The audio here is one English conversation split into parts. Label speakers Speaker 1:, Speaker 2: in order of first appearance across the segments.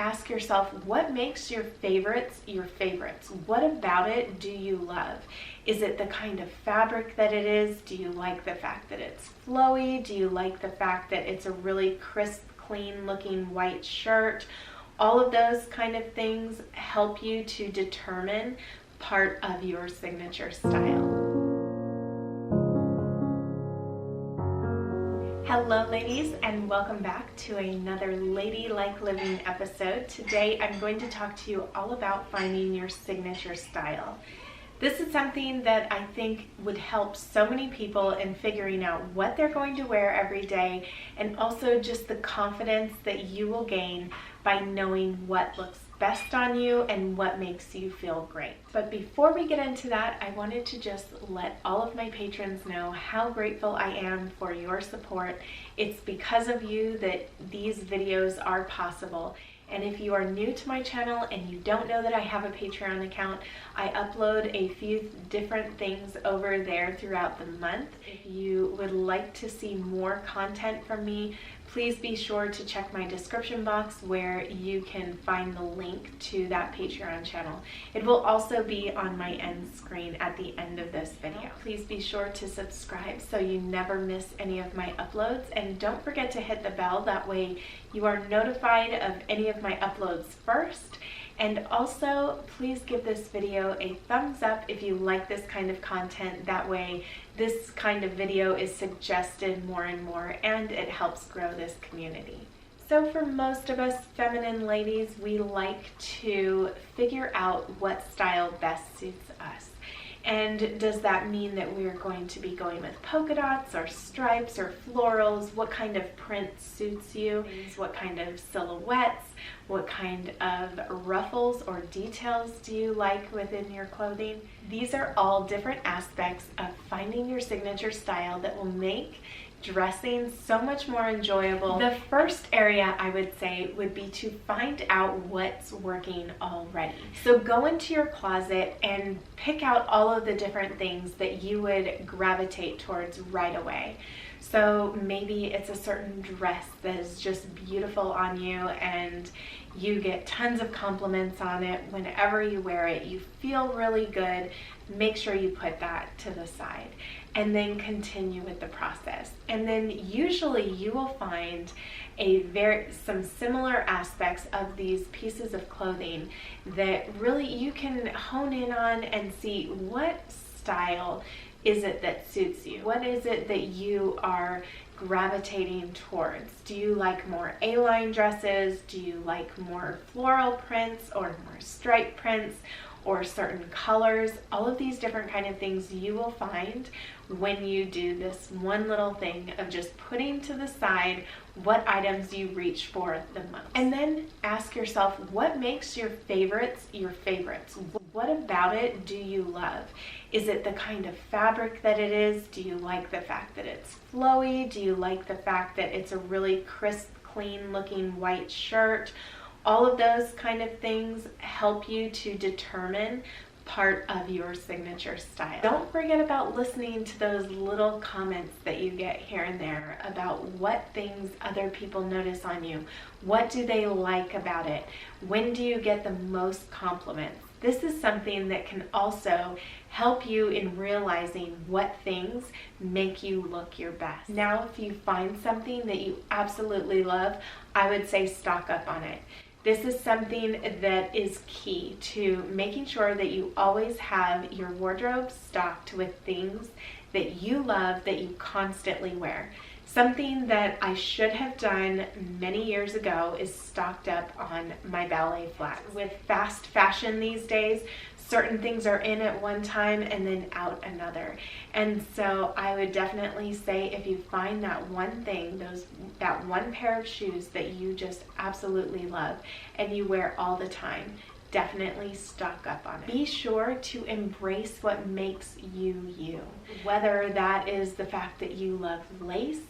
Speaker 1: ask yourself, what makes your favorites your favorites? What about it do you love? Is it the kind of fabric that it is? Do you like the fact that it's flowy? Do you like the fact that it's a really crisp, clean looking white shirt? All of those kind of things help you to determine part of your signature style. Hello ladies, and welcome back to another Ladylike Living episode. Today I'm going to talk to you all about finding your signature style. This is something that I think would help so many people in figuring out what they're going to wear every day, and also just the confidence that you will gain by knowing what looks best on you and what makes you feel great. But before we get into that, I wanted to just let all of my patrons know how grateful I am for your support. It's because of you that these videos are possible. And if you are new to my channel and you don't know that I have a Patreon account, I upload a few different things over there throughout the month. If you would like to see more content from me, please be sure to check my description box where you can find the link to that Patreon channel. It will also be on my end screen at the end of this video. Please be sure to subscribe so you never miss any of my uploads, and don't forget to hit the bell, that way you are notified of any of my uploads first. And also, please give this video a thumbs up if you like this kind of content. That way, this kind of video is suggested more and more, and it helps grow this community. So for most of us feminine ladies, we like to figure out what style best suits us. And does that mean that we're going to be going with polka dots or stripes or florals? What kind of print suits you? What kind of silhouettes? What kind of ruffles or details do you like within your clothing? These are all different aspects of finding your signature style that will make dressing so much more enjoyable. The first area I would say would be to find out what's working already. So go into your closet and pick out all of the different things that you would gravitate towards right away. So maybe it's a certain dress that is just beautiful on you and you get tons of compliments on it. Whenever you wear it, you feel really good. Make sure you put that to the side and then continue with the process. And then usually you will find some similar aspects of these pieces of clothing that really you can hone in on and see what style is it that suits you. What is it that you are gravitating towards? Do you like more A-line dresses? Do you like more floral prints or more stripe prints or certain colors? All of these different kind of things you will find when you do this one little thing of just putting to the side what items you reach for the most. And then ask yourself, what makes your favorites your favorites? What about it do you love? Is it the kind of fabric that it is? Do you like the fact that it's flowy? Do you like the fact that it's a really crisp, clean looking white shirt? All of those kind of things help you to determine part of your signature style. Don't forget about listening to those little comments that you get here and there about what things other people notice on you. What do they like about it? When do you get the most compliments? This is something that can also help you in realizing what things make you look your best. Now, if you find something that you absolutely love, I would say stock up on it. This is something that is key to making sure that you always have your wardrobe stocked with things that you love, that you constantly wear. Something that I should have done many years ago is stocked up on my ballet flats. With fast fashion these days, certain things are in at one time and then out another. And so I would definitely say, if you find that one thing, that one pair of shoes that you just absolutely love and you wear all the time, definitely stock up on it. Be sure to embrace what makes you you. Whether that is the fact that you love lace,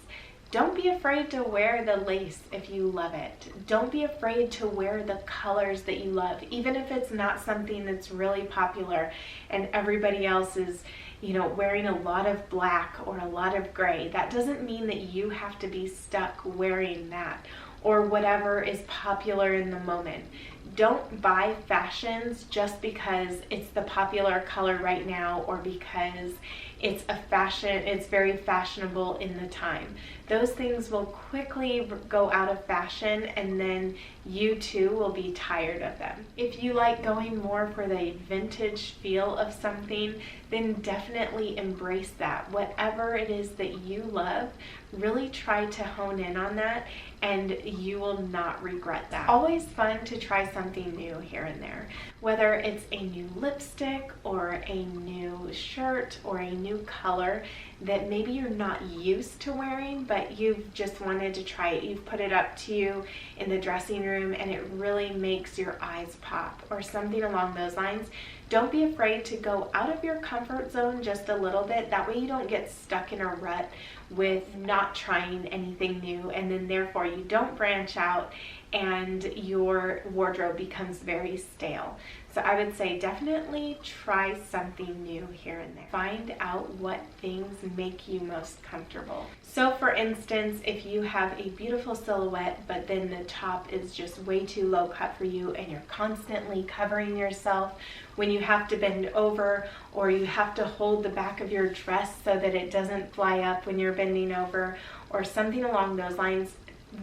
Speaker 1: don't be afraid to wear the lace if you love it. Don't be afraid to wear the colors that you love, even if it's not something that's really popular and everybody else is, wearing a lot of black or a lot of gray. That doesn't mean that you have to be stuck wearing that. or whatever is popular in the moment. Don't buy fashions just because it's the popular color right now or because it's very fashionable in the time. Those things will quickly go out of fashion, and then you too will be tired of them. If you like going more for the vintage feel of something, then definitely embrace that. Whatever it is that you love, really try to hone in on that, and you will not regret that. Always fun to try something new here and there. Whether it's a new lipstick or a new shirt or a new color that maybe you're not used to wearing, but you've just wanted to try it. You've put it up to you in the dressing room and it really makes your eyes pop, or something along those lines. Don't be afraid to go out of your comfort zone just a little bit. That way you don't get stuck in a rut with not trying anything new, and then therefore you don't branch out and your wardrobe becomes very stale. So I would say definitely try something new here and there. Find out what things make you most comfortable. So for instance, if you have a beautiful silhouette, but then the top is just way too low cut for you and you're constantly covering yourself when you have to bend over, or you have to hold the back of your dress so that it doesn't fly up when you're bending over, or something along those lines,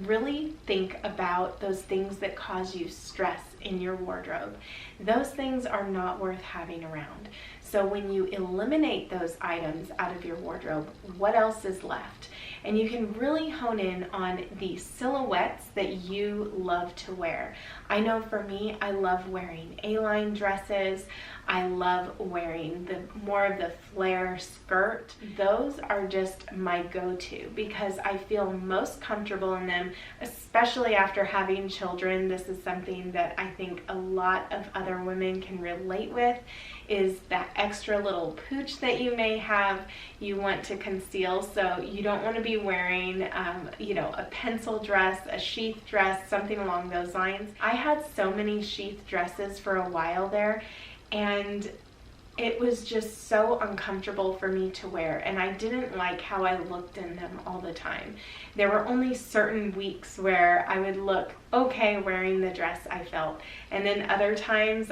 Speaker 1: really think about those things that cause you stress in your wardrobe. Those things are not worth having around. So when you eliminate those items out of your wardrobe, what else is left? And you can really hone in on the silhouettes that you love to wear. I know for me, I love wearing A-line dresses. I love wearing more of the flare skirt. Those are just my go-to because I feel most comfortable in them, especially after having children. This is something that I think a lot of other women can relate with, is that extra little pooch that you may have you want to conceal. So you don't want to be wearing a pencil dress, a sheath dress, something along those lines. I had so many sheath dresses for a while there, and it was just so uncomfortable for me to wear, and I didn't like how I looked in them all the time. There were only certain weeks where I would look okay wearing the dress, I felt, and then other times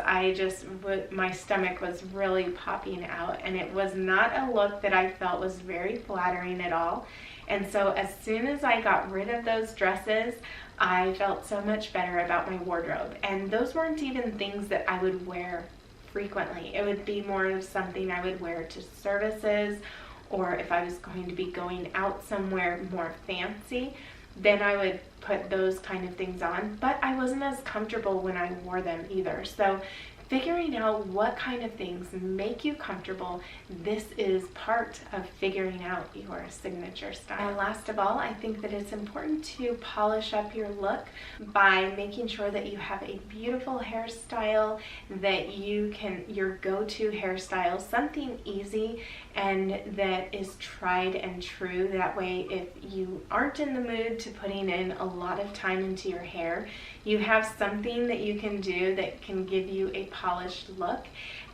Speaker 1: my stomach was really popping out, and it was not a look that I felt was very flattering at all. And so as soon as I got rid of those dresses, I felt so much better about my wardrobe. And those weren't even things that I would wear frequently. It would be more of something I would wear to services, or if I was going to be going out somewhere more fancy, then I would put those kind of things on. But I wasn't as comfortable when I wore them either. So figuring out what kind of things make you comfortable, this is part of figuring out your signature style. And last of all, I think that it's important to polish up your look by making sure that you have a beautiful hairstyle, that your go-to hairstyle, something easy and that is tried and true. That way, if you aren't in the mood to putting in a lot of time into your hair, you have something that you can do that can give you a polished look.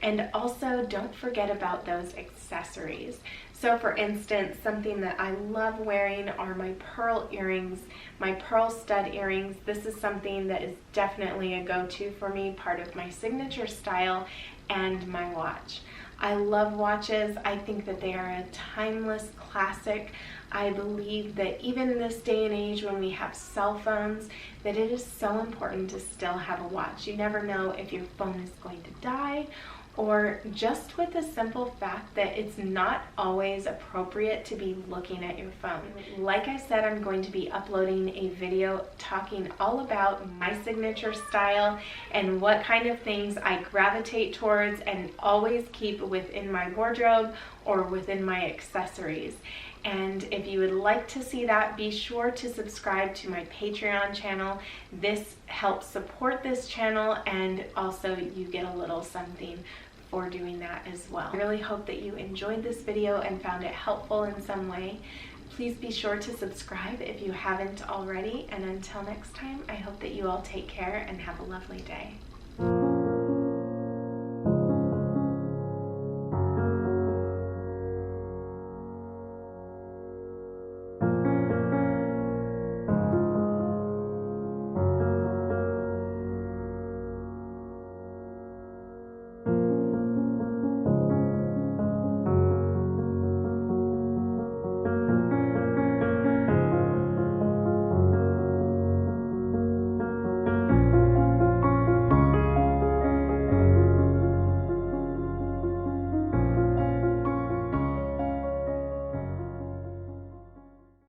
Speaker 1: And also, don't forget about those accessories. So for instance, something that I love wearing are my pearl earrings, my pearl stud earrings. This is something that is definitely a go-to for me, part of my signature style, and my watch. I love watches. I think that they are a timeless classic. I believe that even in this day and age when we have cell phones, that it is so important to still have a watch. You never know if your phone is going to die, or just with the simple fact that it's not always appropriate to be looking at your phone. Like I said, I'm going to be uploading a video talking all about my signature style and what kind of things I gravitate towards and always keep within my wardrobe or within my accessories. And if you would like to see that, be sure to subscribe to my Patreon channel. This helps support this channel, and also you get a little something for doing that as well. I really hope that you enjoyed this video and found it helpful in some way. Please be sure to subscribe if you haven't already, and until next time, I hope that you all take care and have a lovely day.